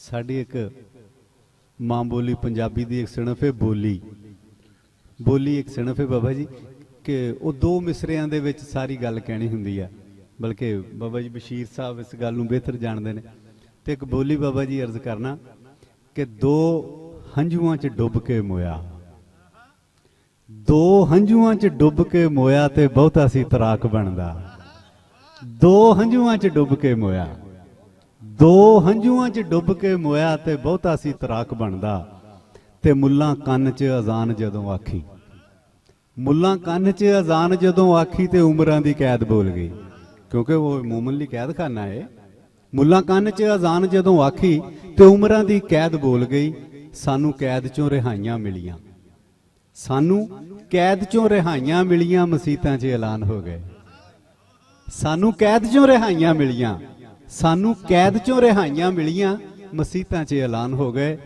साड़ी एक माँ बोली पंजाबी दी एक सिनफ है बोली बोली एक सिनफ है बाबा जी कि वो दो मिसरियां दे विच सारी गल कहनी हुंदी है। बल्कि बाबा जी बशीर साहब इस गल नूं बेहतर जानते हैं। तो एक बोली बाबा जी अर्ज करना कि दो हंझुआं च डुब के मोया, दो हंझुआं च डुब के मोया ते बहुता सी तराक बनदा। दो हंझुआं च डुब के मोया, दो हंझुआं च डुब के मोया ते बहुता सी तराक बनदा। ते मुल्लां कन्न च अजान जदों आखी, मुल्लां कन्न च अजान जदों आखी ते उमरां दी कैद बोल गई, क्योंकि वो मोमन लई कैद खाना है। मुल्लां कन्न च अजान जदों आखी ते उमरां दी कैद बोल गई। सानू कैद चों रिहाइयां मिलियां, सानू कैद चों रिहाइयां मिलियां, मसीतां च ऐलान हो गए। सानू कैद चों रिहाइयां मिलियां, सानू कैद चों रिहाइयां मिलियां, मसीतां च ऐलान हो गए।